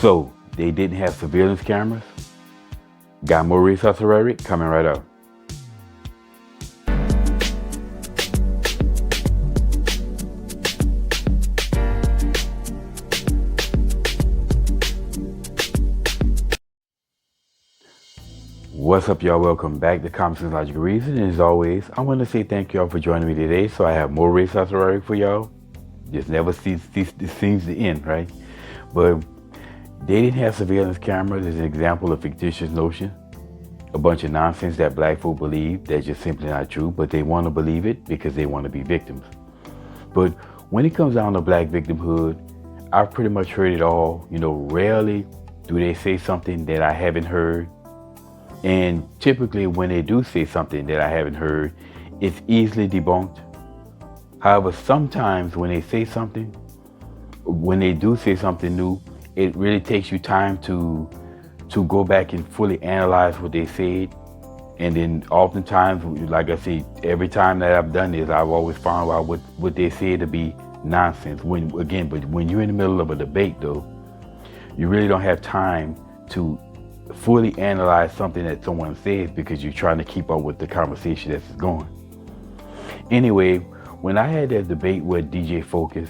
So they didn't have surveillance cameras. Got more resource rhetoric coming right up. What's up, y'all? Welcome back to Common Sense Logical Reason. And as always, I want to say thank y'all for joining me today. So I have more resource rhetoric for y'all. Just never seems to end, right? But they didn't have surveillance cameras as an example of fictitious notion. A bunch of nonsense that black folk believe that's just simply not true, but they want to believe it because they want to be victims. But when it comes down to black victimhood, I've pretty much heard it all. Rarely do they say something that I haven't heard. And typically when they do say something that I haven't heard, it's easily debunked. However, sometimes when they do say something new, it really takes you time to go back and fully analyze what they said. And then oftentimes, like I say, every time that I've done this, I've always found out what they said to be nonsense. But when you're in the middle of a debate though, you really don't have time to fully analyze something that someone says because you're trying to keep up with the conversation that's going. Anyway, when I had that debate with DJ Focus,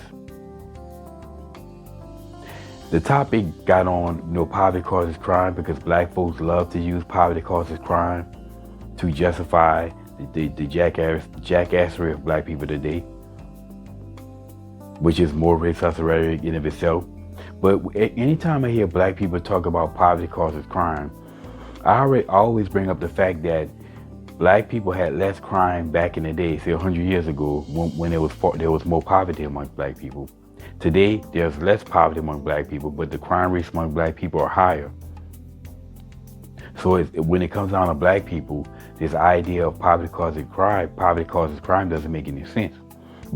the topic got on, poverty causes crime, because black folks love to use poverty causes crime to justify the jackassery of black people today, which is more racist rhetoric in of itself. But anytime I hear black people talk about poverty causes crime, I always bring up the fact that black people had less crime back in the day, say 100 years ago, when there was more poverty amongst black people. Today, there's less poverty among black people, but the crime rates among black people are higher. So when it comes down to black people, this idea of poverty causes crime doesn't make any sense.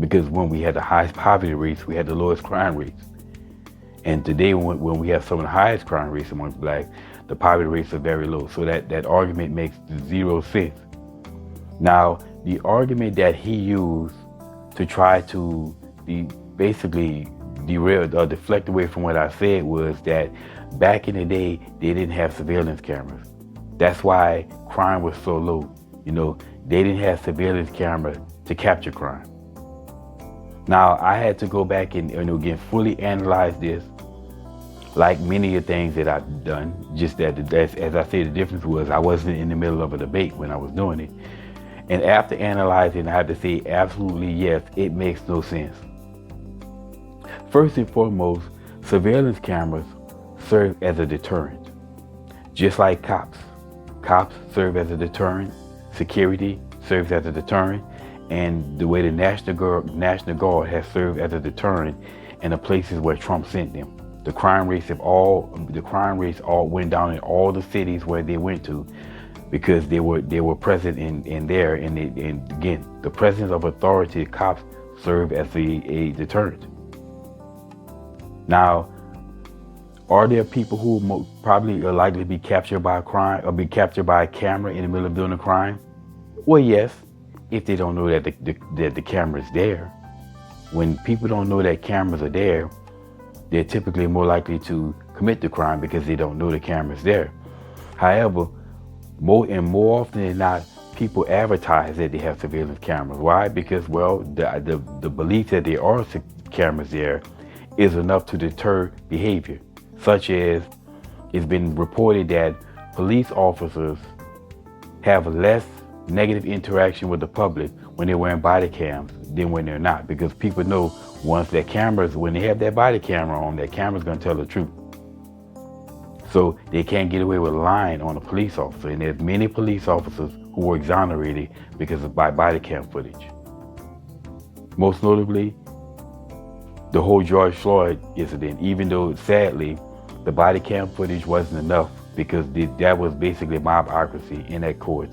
Because when we had the highest poverty rates, we had the lowest crime rates. And today, when we have some of the highest crime rates amongst black, the poverty rates are very low. So that argument makes zero sense. Now, the argument that he used to try to basically derail or deflect away from what I said was that back in the day, they didn't have surveillance cameras. That's why crime was so low. They didn't have surveillance cameras to capture crime. Now, I had to go back and again fully analyze this, like many of the things that I've done. Just that, as I said, the difference was I wasn't in the middle of a debate when I was doing it. And after analyzing, I had to say absolutely yes, it makes no sense. First and foremost, surveillance cameras serve as a deterrent. Just like cops. Cops serve as a deterrent. Security serves as a deterrent. And the way the National Guard has served as a deterrent in the places where Trump sent them. The crime rates all went down in all the cities where they went to, because they were present in there. And again, the presence of authority, cops serve as a deterrent. Now, are there people who probably are likely to be captured by a crime or be captured by a camera in the middle of doing a crime? Well, yes, if they don't know that the camera is there. When people don't know that cameras are there, they're typically more likely to commit the crime because they don't know the camera's there. However, more often than not, people advertise that they have surveillance cameras. Why? Because, well, the belief that there are cameras there is enough to deter behavior, such as it's been reported that police officers have less negative interaction with the public when they're wearing body cams than when they're not, because people know when they have that body camera on, that camera's going to tell the truth. So they can't get away with lying on a police officer. And there's many police officers who were exonerated because of body cam footage. Most notably, the whole George Floyd incident, even though sadly the body cam footage wasn't enough, because that was basically mobocracy in that court.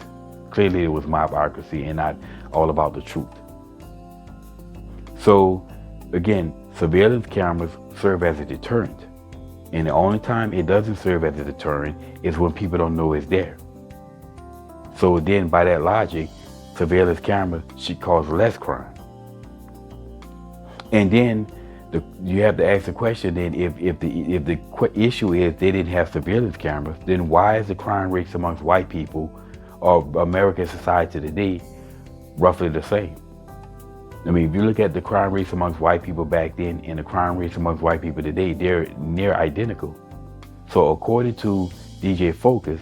Clearly it was mobocracy and not all about the truth. So again, surveillance cameras serve as a deterrent. And the only time it doesn't serve as a deterrent is when people don't know it's there. So then by that logic, surveillance cameras should cause less crime. And then You have to ask the question then, if the issue is they didn't have surveillance cameras, then why is the crime rates amongst white people or American society today roughly the same? I mean, if you look at the crime rates amongst white people back then and the crime rates amongst white people today, they're near identical. So according to DJ Focus,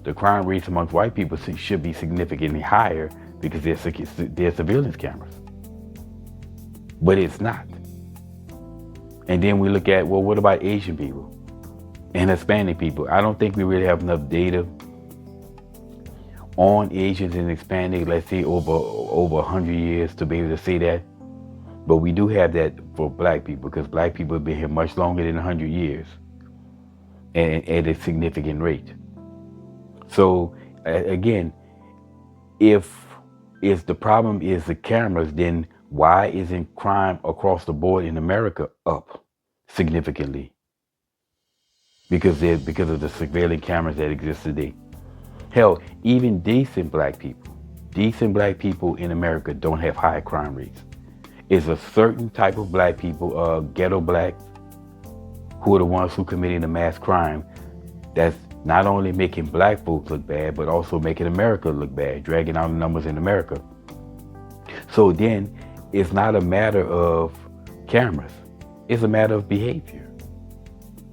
the crime rates amongst white people should be significantly higher because they're surveillance cameras. But it's not. And then we look at, well, what about Asian people and Hispanic people? I don't think we really have enough data on Asians and Hispanic, let's say over 100 years to be able to say that. But we do have that for black people, because black people have been here much longer than 100 years and at a significant rate. So again, if the problem is the cameras, then why isn't crime across the board in America up significantly? Because of the surveillance cameras that exist today. Hell, even decent black people in America don't have high crime rates. It's a certain type of black people, ghetto blacks, who are the ones who committing the mass crime, that's not only making black folks look bad, but also making America look bad, dragging out the numbers in America. So then, it's not a matter of cameras. It's a matter of behavior.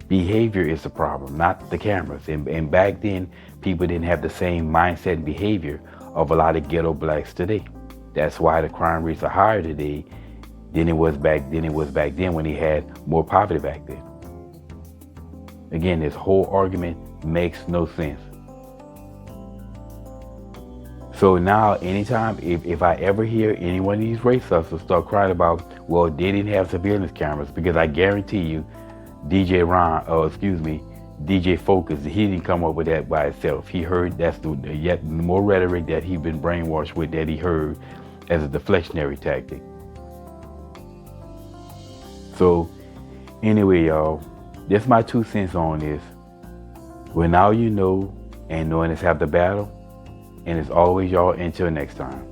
Behavior is the problem, not the cameras. And back then, people didn't have the same mindset and behavior of a lot of ghetto blacks today. That's why the crime rates are higher today than it was back then when they had more poverty back then. Again, this whole argument makes no sense. So now, anytime, if I ever hear any one of these race hustlers start crying about, well, they didn't have surveillance cameras, because I guarantee you, DJ Focus, he didn't come up with that by himself. He heard that's the yet more rhetoric that he's been brainwashed with, that he heard as a deflectionary tactic. So anyway, y'all, that's my 2 cents on this. Well, now you know, and knowing is half the battle. And as always, y'all, until next time.